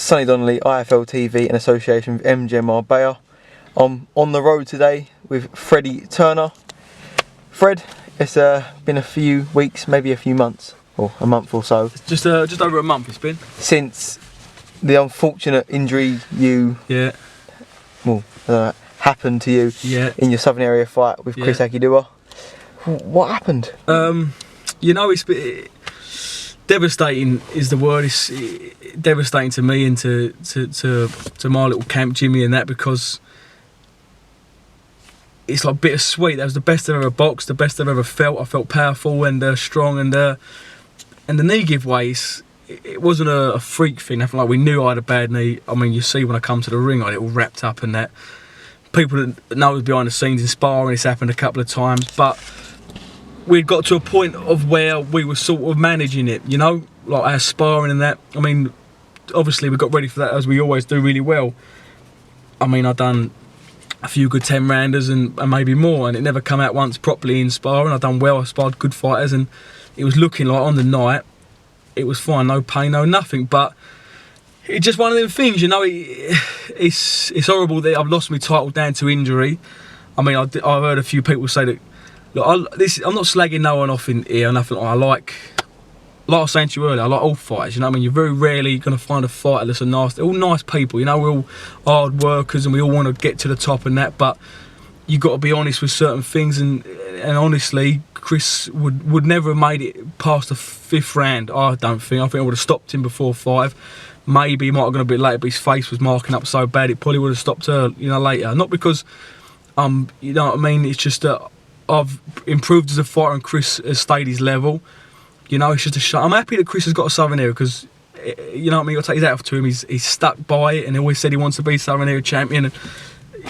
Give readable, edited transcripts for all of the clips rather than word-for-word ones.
Sonny Donnelly, IFL TV in association with MGM Marbella. I'm on the road today with Freddie Turner. Fred, it's been a few weeks, maybe a few months, or a month or so. Just over a month it's been. Since the unfortunate injury happened to you in your Southern Area fight with Chris Agidua. What happened? You know, it's devastating is the word. It's devastating to me and to my little camp Jimmy and that, because it's like bittersweet. That was the best I've ever boxed, the best I've ever felt. I felt powerful and strong, and the knee giveaways, it wasn't a freak thing. Nothing like we knew I had a bad knee. I mean, you see when I come to the ring, I had it all wrapped up and that. People that know behind the scenes in sparring, it's happened a couple of times, but we'd got to a point of where we were sort of managing it, you know, like our sparring and that. I mean, obviously we got ready for that, as we always do, really well. I mean, I've done a few good 10-rounders and maybe more, and it never come out once properly in sparring. I've done well, I sparred good fighters, and it was looking like on the night, it was fine, no pain, no nothing, but it's just one of them things, you know. It's horrible that I've lost my title down to injury. I mean, I've heard a few people say that, look, I'm not slagging no one off in here, nothing. I like I was saying to you earlier, I like all fighters, you know what I mean? You're very rarely going to find a fighter that's a nasty, all nice people, you know, we're all hard workers and we all want to get to the top and that, but you got to be honest with certain things, and honestly, Chris would never have made it past the 5th round, I don't think. I think I would have stopped him before 5. Maybe he might have gone a bit later, but his face was marking up so bad, it probably would have stopped her, you know, later. Not because, you know what I mean, it's just that I've improved as a fighter and Chris has stayed his level. You know, it's just a shame. I'm happy that Chris has got a Southern Area, because, you know what I mean, I'll take his hat off to him. He's stuck by it, and he always said he wants to be Southern Area champion. And,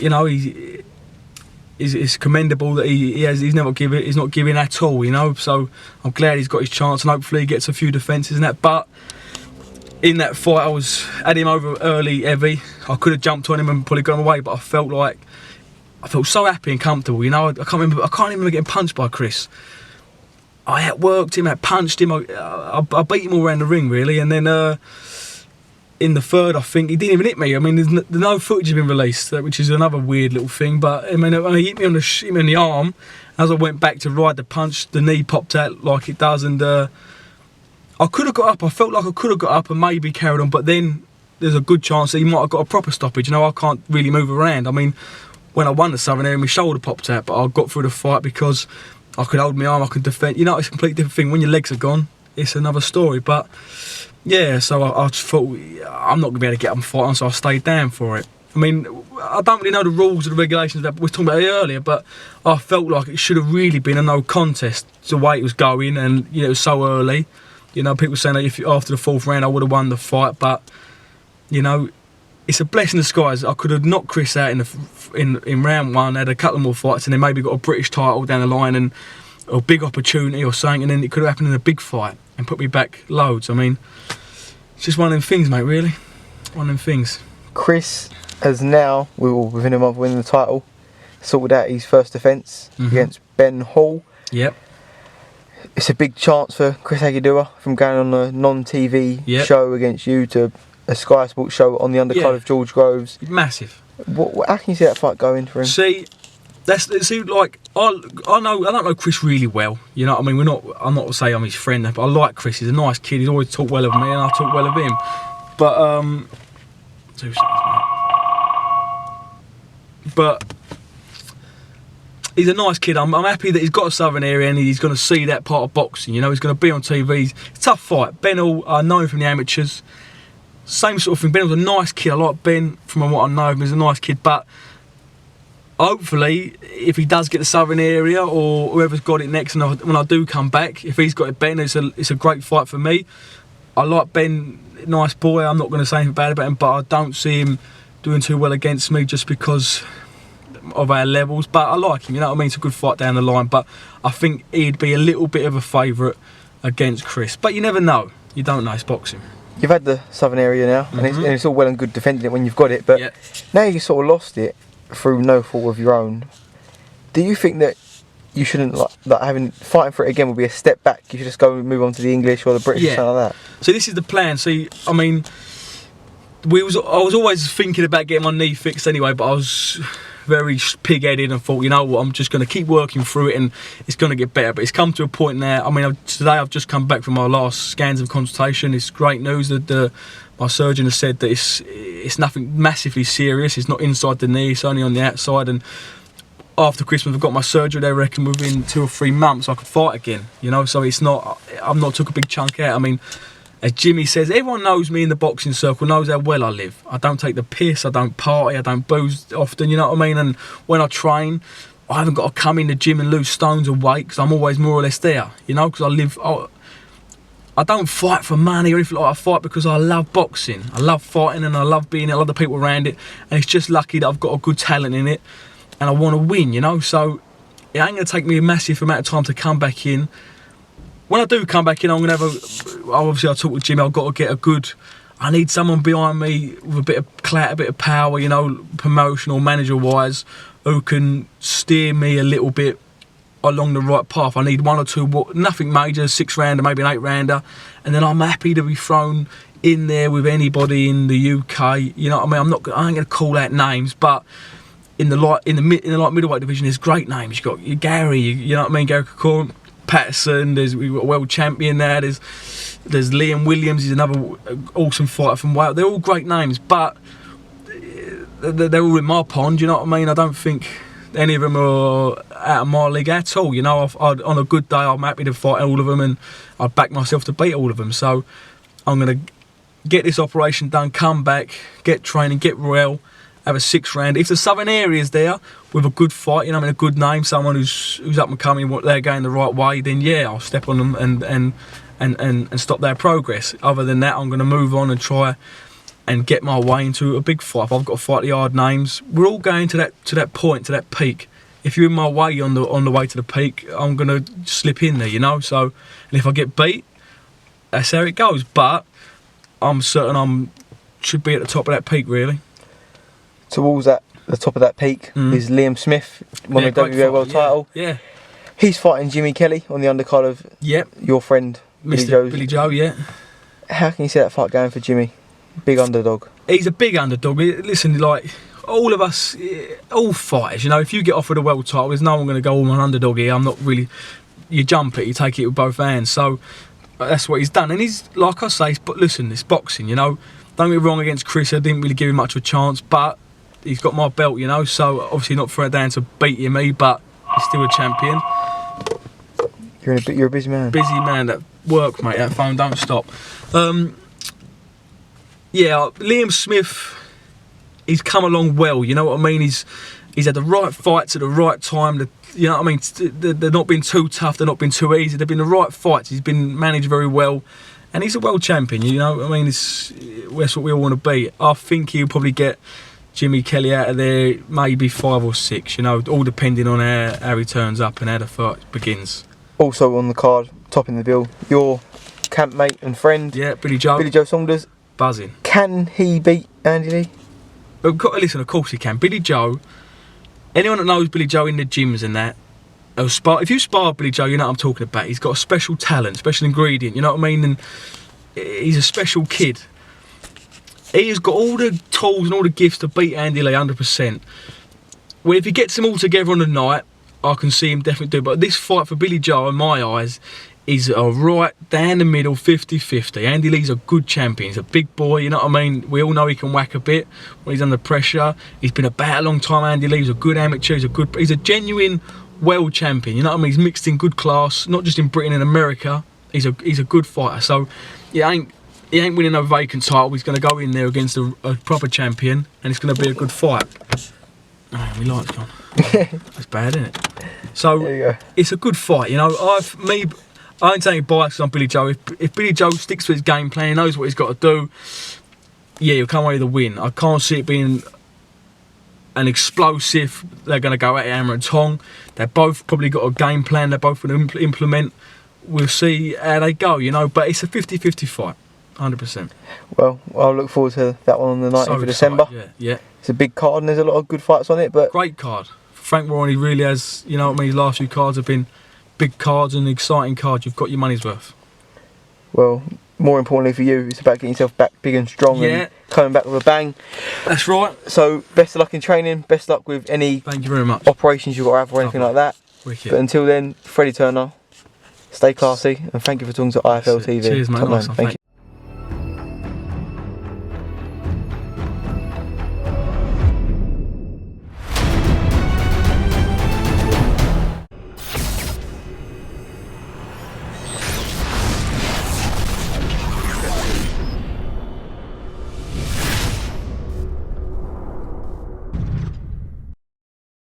you know, it's commendable that he's not giving at all, you know. So I'm glad he's got his chance, and hopefully he gets a few defences and that. But in that fight, I had him over early, heavy. I could have jumped on him and probably gone away, but I felt so happy and comfortable, you know. I can't even remember getting punched by Chris. I outworked him, I punched him, I beat him all around the ring, really. And then in the third, I think, he didn't even hit me. I mean, there's no footage has been released, which is another weird little thing. But I mean, he hit me on the arm. As I went back to ride the punch, the knee popped out like it does, and I could have got up. I felt like I could have got up and maybe carried on, but then there's a good chance that he might have got a proper stoppage. You know, I can't really move around. I mean, when I won the Southern Area, my shoulder popped out, but I got through the fight because I could hold my arm, I could defend. You know, it's a completely different thing. When your legs are gone, it's another story. But yeah, so I just thought, I'm not going to be able to get up and fight on, so I stayed down for it. I mean, I don't really know the rules or the regulations that we were talking about earlier, but I felt like it should have really been a no contest the way it was going, and you know, it was so early. You know, people saying that if after the 4th round I would have won the fight, but you know, it's a blessing in disguise. I could have knocked Chris out in round 1, had a couple more fights, and then maybe got a British title down the line and a big opportunity or something, and then it could have happened in a big fight and put me back loads. I mean, it's just one of them things, mate, really. One of them things. Chris has now, within a month of winning the title, sorted out his first defence against Ben Hall. Yep. It's a big chance for Chris Agidua from going on a non-TV show against you to a Sky Sports show on the undercard of George Groves. Massive. How can you see that fight going for him? Like I don't know Chris really well. You know what I mean? I'm not saying I'm his friend, but I like Chris. He's a nice kid. He's always talked well of me, and I talk well of him. But 2 seconds, mate. But he's a nice kid. I'm happy that he's got a Southern Area and he's going to see that part of boxing. You know, he's going to be on TV. It's a tough fight. Ben Hall, I know him from the amateurs. Same sort of thing. Ben was a nice kid. I like Ben from what I know of him. He's a nice kid. But hopefully, if he does get the Southern Area or whoever's got it next, and when I do come back, if he's got it, Ben, it's a great fight for me. I like Ben, nice boy. I'm not going to say anything bad about him, but I don't see him doing too well against me just because of our levels. But I like him, you know what I mean? It's a good fight down the line, but I think he'd be a little bit of a favourite against Chris. But you never know. You don't know, it's boxing. You've had the Southern Area now, and it's all well and good defending it when you've got it, but now you sort of lost it through no fault of your own. Do you think that you shouldn't, like fighting for it again would be a step back? You should just go and move on to the English or the British or something like that? So this is the plan. See, I mean, I was always thinking about getting my knee fixed anyway, but I was very pig-headed and thought, you know what, I'm just going to keep working through it and it's going to get better. But it's come to a point now. I mean, today I've just come back from my last scans of consultation. It's great news that my surgeon has said that it's nothing massively serious. It's not inside the knee, it's only on the outside. And after Christmas I've got my surgery. They reckon within 2 or 3 months I could fight again, you know. So it's not, I've not took a big chunk out. I mean, as Jimmy says, everyone knows me in the boxing circle, knows how well I live. I don't take the piss, I don't party, I don't booze often, you know what I mean? And when I train, I haven't got to come in the gym and lose stones of weight, because I'm always more or less there, you know, because I don't fight for money or anything like that. I fight because I love boxing. I love fighting and I love being a lot of people around it. And it's just lucky that I've got a good talent in it and I want to win, you know? So it ain't going to take me a massive amount of time to come back in. When I do come back in, I'm going to have obviously I talk with Jimmy, I've got to get I need someone behind me with a bit of clout, a bit of power, you know, promotional, manager-wise, who can steer me a little bit along the right path. I need 1 or 2, nothing major, 6-rounder, maybe an 8-rounder, and then I'm happy to be thrown in there with anybody in the UK. You know what I mean? I ain't going to call out names, but in the light middleweight division, there's great names. You've got Gary, you know what I mean? Gary Kakour, Patterson. We've got a world champion there. There's Liam Williams. He's another awesome fighter from Wales. They're all great names, but they're all in my pond. You know what I mean? I don't think any of them are out of my league at all. You know, on a good day, I'm happy to fight all of them, and I'd back myself to beat all of them. So I'm going to get this operation done, come back, get training, get well, have a 6-round. If the Southern Area's there with a good fight, you know, I mean, a good name, someone who's up and coming, they're going the right way, then yeah, I'll step on them and stop their progress. Other than that, I'm going to move on and try and get my way into a big fight. If I've got to fight the hard names, we're all going to that point, to that peak. If you're in my way on the way to the peak, I'm going to slip in there, you know. So, and if I get beat, that's how it goes. But I'm certain should be at the top of that peak, really. Towards the top of that peak is Liam Smith, won the WBA world title. Yeah. He's fighting Jimmy Kelly on the undercard of your friend Billy Joe, yeah. How can you see that fight going for Jimmy? Big underdog. He's a big underdog. Listen, like, all of us, all fighters, you know, if you get offered a world title, there's no one going to go, I'm an underdog here. I'm not really. You jump it, you take it with both hands. So that's what he's done. And he's, like I say, listen, it's boxing, you know. Don't get me wrong, against Chris, I didn't really give him much of a chance, but he's got my belt, you know, so obviously not throw it down to beating me, but he's still a champion. You're a busy man. Busy man, that work, mate, that phone don't stop. Yeah, Liam Smith, he's come along well, you know what I mean? He's had the right fights at the right time, you know what I mean? They're not been too tough, they're not been too easy, they've been the right fights, he's been managed very well, and he's a world champion, you know what I mean? That's what we all want to be. I think he'll probably get Jimmy Kelly out of there, maybe 5 or 6, you know, all depending on how he turns up and how the fight begins. Also on the card, topping the bill, your campmate and friend, Billy Joe Saunders. Buzzing. Can he beat Andy Lee? Listen, of course he can. Billy Joe, anyone that knows Billy Joe in the gyms and that, if you spar Billy Joe, you know what I'm talking about. He's got a special talent, special ingredient, you know what I mean? And he's a special kid. He has got all the tools and all the gifts to beat Andy Lee 100%. Well, if he gets them all together on the night, I can see him definitely do it. But this fight for Billy Joe, in my eyes, is a right down the middle 50-50. Andy Lee's a good champion. He's a big boy, you know what I mean? We all know he can whack a bit when he's under pressure. He's been about a long time, Andy Lee. He's a good amateur. He's a genuine world champion, you know what I mean? He's mixed in good class, not just in Britain and America. He's a good fighter. So he ain't winning no vacant title. He's going to go in there against a proper champion, and it's going to be a good fight. Oh, my light's gone. That's bad, isn't it? So it's a good fight, you know. I ain't taking bias on Billy Joe. If Billy Joe sticks to his game plan, he knows what he's got to do, yeah, he'll come away with a win. I can't see it being an explosive. They're going to go at it hammer and tong. They've both probably got a game plan they're both going to implement. We'll see how they go, you know, but it's a 50-50 fight, 100%. Well, I'll look forward to that one on the 19th of December. Yeah. It's a big card and there's a lot of good fights on it. But great card. Frank Warren, he really has, you know what I mean, his last few cards have been big cards and exciting cards. You've got your money's worth. Well, more importantly for you, it's about getting yourself back big and strong and coming back with a bang. That's right. So best of luck in training, best luck with any thank you very much operations you've got to have or anything like that. Wicked. But until then, Freddie Turner, stay classy and thank you for talking to IFL TV. Cheers, mate. Top man. Nice one, Thank you.